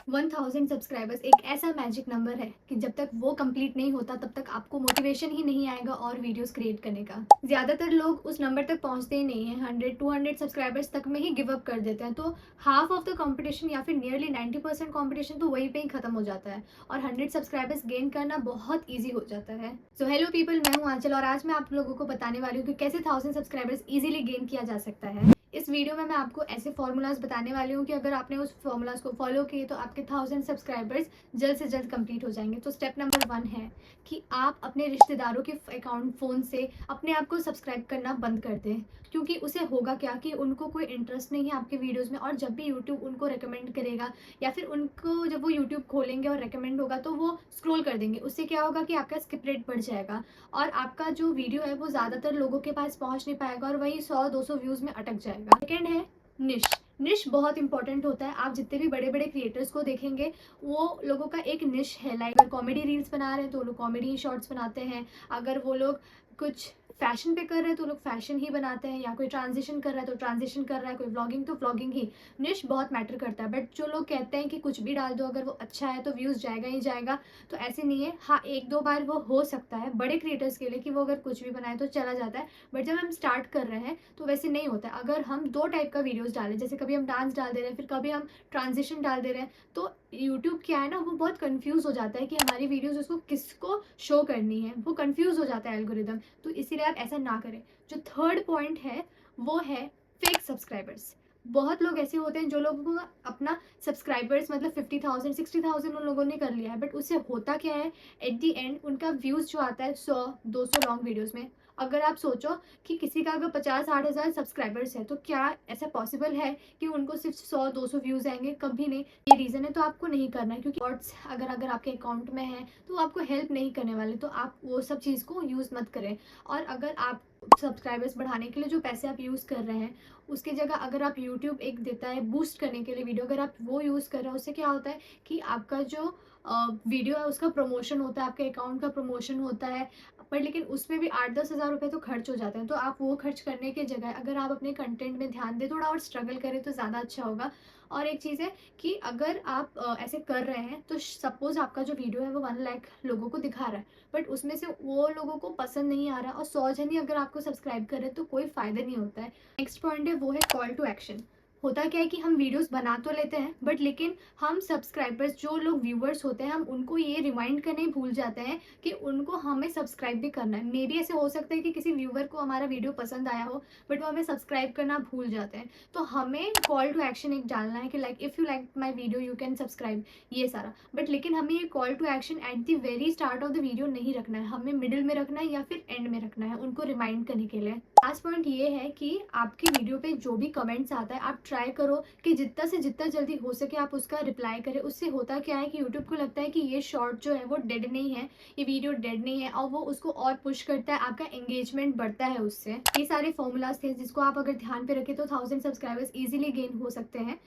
1000 subscribers एक ऐसा magic number है कि जब तक वो कंप्लीट नहीं होता तब तक आपको मोटिवेशन ही नहीं आएगा और वीडियोस क्रिएट करने का। ज़्यादातर लोग उस नंबर तक पहुंचते ही नहीं हैं, 100-200 सब्सक्राइबर्स तक में ही गिव अप कर देते हैं। तो हाफ ऑफ द कंपटीशन या फिर नियरली 90% कंपटीशन तो वहीं पे ही खत्म हो जाता है और 100 सब्सक्राइबर्स गेन करना बहुत ईजी हो जाता है। सो हेलो पीपल, मैं हूँ आंचल और आज मैं आप लोगों को बताने वाली हूँ कि कैसे 1000 सब्सक्राइबर्स ईजिली गेन किया जा सकता है। इस वीडियो में मैं आपको ऐसे फॉर्मूलाज बताने वाली हूँ कि अगर आपने उस फॉर्मूलाज को फॉलो किए तो आपके 1000 सब्सक्राइबर्स जल्द से जल्द कंप्लीट हो जाएंगे। तो स्टेप नंबर 1 है कि आप अपने रिश्तेदारों के अकाउंट फ़ोन से अपने आप को सब्सक्राइब करना बंद कर दें, क्योंकि उसे होगा क्या कि उनको कोई इंटरेस्ट नहीं है आपके वीडियोज़ में और जब भी यूट्यूब उनको रिकमेंड करेगा या फिर उनको जब वो यूट्यूब खोलेंगे और रिकमेंड होगा तो वो स्क्रॉल कर देंगे। उससे क्या होगा कि आपका स्किप रेट बढ़ जाएगा और आपका जो वीडियो है वो ज़्यादातर लोगों के पास पहुंच नहीं पाएगा और वही 100-200 व्यूज़ में अटक जाएगा। सेकेंड है निश। निश बहुत इंपॉर्टेंट होता है। आप जितने भी बड़े बड़े क्रिएटर्स को देखेंगे वो लोगों का एक निश है। लाइक अगर कॉमेडी रील्स बना रहे हैं तो वो लोग कॉमेडी शॉर्ट्स बनाते हैं, अगर वो लोग कुछ फैशन पे कर रहे हैं तो लोग फैशन ही बनाते हैं, या कोई ट्रांजिशन कर रहा है तो ट्रांजिशन कर रहा है, कोई व्लॉगिंग तो व्लॉगिंग ही। निश बहुत मैटर करता है। बट जो लोग कहते हैं कि कुछ भी डाल दो अगर वो अच्छा है तो व्यूज़ जाएगा ही जाएगा, तो ऐसे नहीं है। हाँ, एक दो बार वो हो सकता है बड़े क्रिएटर्स के लिए कि वो अगर कुछ भी बनाए तो चला जाता है, बट जब हम स्टार्ट कर रहे हैं तो वैसे नहीं होता है। अगर हम दो टाइप का वीडियोस डालें, जैसे कभी हम डांस डाल दे रहे हैं फिर कभी हम ट्रांजिशन डाल दे रहे हैं, तो यूट्यूब क्या है ना, वो बहुत कंफ्यूज हो जाता है कि हमारी वीडियोस उसको किसको शो करनी है, वो कंफ्यूज हो जाता है एल्गोरिदम। तो इसीलिए आप ऐसा ना करें। जो थर्ड पॉइंट है वो है फेक सब्सक्राइबर्स। बहुत लोग ऐसे होते हैं जो लोगों को अपना सब्सक्राइबर्स मतलब 50,000 60,000 उन लोगों ने कर लिया है, बट उससे होता क्या है, एट दी एंड उनका व्यूज़ जो आता है 100-200 लॉन्ग वीडियोस में। अगर आप सोचो कि किसी का अगर 50-60 हज़ार सब्सक्राइबर्स है तो क्या ऐसा पॉसिबल है कि उनको सिर्फ 100-200 व्यूज़ आएंगे? कभी नहीं। ये रीज़न है, तो आपको नहीं करना है, क्योंकि बॉट्स अगर आपके अकाउंट में है तो आपको हेल्प नहीं करने वाले, तो आप वो सब चीज़ को यूज़ मत करें। और अगर आप सब्सक्राइबर्स बढ़ाने के लिए जो पैसे आप यूज़ कर रहे हैं उसकी जगह अगर आप यूट्यूब एक देता है बूस्ट करने के लिए वीडियो, अगर आप वो यूज़ कर रहे हो, उससे क्या होता है कि आपका जो वीडियो है उसका प्रमोशन होता है, आपके अकाउंट का प्रमोशन होता है। पर लेकिन उसमें भी 8-10 हज़ार रुपये तो खर्च हो जाते हैं। तो आप वो खर्च करने की जगह अगर आप अपने कंटेंट में ध्यान दें, थोड़ा और स्ट्रगल करें तो ज़्यादा अच्छा होगा। और एक चीज़ है कि अगर आप ऐसे कर रहे हैं तो सपोज़ आपका जो वीडियो है वो 1 लाख लोगों को दिखा रहा है, बट उसमें से वो लोगों को पसंद नहीं आ रहा और 100 जन ही अगर आपको सब्सक्राइब कर रहे हैं तो कोई फ़ायदा नहीं होता है। नेक्स्ट पॉइंट है वो है कॉल टू एक्शन। होता क्या है कि हम वीडियोस बना तो लेते हैं बट लेकिन हम सब्सक्राइबर्स जो लोग व्यूअर्स होते हैं हम उनको ये रिमाइंड करने भूल जाते हैं कि उनको हमें सब्सक्राइब भी करना है। मे बी ऐसे हो सकता है कि किसी व्यूअर को हमारा वीडियो पसंद आया हो बट वो हमें सब्सक्राइब करना भूल जाते हैं। तो हमें कॉल टू एक्शन एक डालना है कि like if you like my video you can subscribe, ये सारा। बट लेकिन हमें ये call to action at the very start of the video नहीं रखना है, हमें मिडिल में रखना है या फिर एंड में रखना है उनको रिमाइंड करने के लिए। लास्ट पॉइंट ये है कि आपकी वीडियो पे जो भी कमेंट्स आता है आप ट्राई करो कि जितना से जितना जल्दी हो सके आप उसका रिप्लाई करें। उससे होता क्या है कि यूट्यूब को लगता है कि ये शॉर्ट जो है वो डेड नहीं है, ये वीडियो डेड नहीं है, और वो उसको और पुश करता है, आपका एंगेजमेंट बढ़ता है उससे। ये सारे फॉर्मूलाज थे जिसको आप अगर ध्यान पे रखें तो 1000 सब्सक्राइबर्स इजीली गेन हो सकते हैं।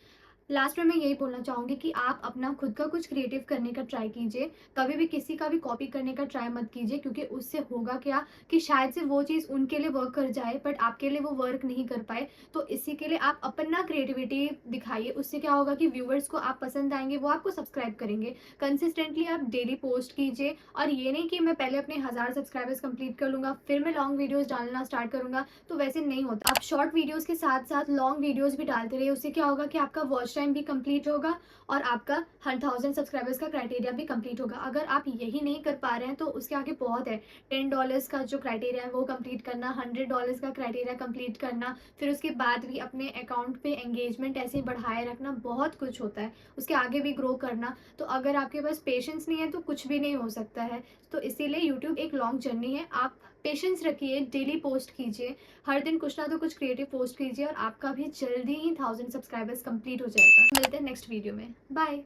लास्ट में मैं यही बोलना चाहूँगी कि आप अपना खुद का कुछ क्रिएटिव करने का ट्राई कीजिए। कभी भी किसी का भी कॉपी करने का ट्राई मत कीजिए, क्योंकि उससे होगा क्या कि शायद से वो चीज़ उनके लिए वर्क कर जाए बट आपके लिए वो वर्क नहीं कर पाए। तो इसी के लिए आप अपना क्रिएटिविटी दिखाइए। उससे क्या होगा कि व्यूअर्स को आप पसंद आएंगे, वो आपको सब्सक्राइब करेंगे। कंसिस्टेंटली आप डेली पोस्ट कीजिए, और ये नहीं कि मैं पहले अपने 1000 सब्सक्राइबर्स कंप्लीट कर लूँगा फिर मैं लॉन्ग वीडियोज़ डालना स्टार्ट करूँगा, तो वैसे नहीं होता। आप शॉर्ट वीडियोज़ के साथ साथ लॉन्ग वीडियोज़ भी डालते रहिए। उससे क्या होगा कि आपका वॉच टाइम भी कंप्लीट होगा और आपका 1000 सब्सक्राइबर्स का क्राइटेरिया भी कंप्लीट होगा। अगर आप यही नहीं कर पा रहे हैं तो उसके आगे बहुत है। $10 का जो क्राइटेरिया है वो कंप्लीट करना, $100 का क्राइटेरिया कंप्लीट करना, फिर उसके बाद भी अपने अकाउंट पे एंगेजमेंट ऐसे ही बढ़ाए रखना, बहुत कुछ होता है। उसके आगे भी ग्रो करना। तो अगर आपके पास पेशेंस नहीं है तो कुछ भी नहीं हो सकता है। तो इसीलिए यूट्यूब एक लॉन्ग जर्नी है। आप पेशेंस रखिए, डेली पोस्ट कीजिए, हर दिन कुछ ना तो कुछ क्रिएटिव पोस्ट कीजिए और आपका भी जल्दी ही 1000 सब्सक्राइबर्स कंप्लीट हो जाएगा। मिलते हैं नेक्स्ट वीडियो में। बाय।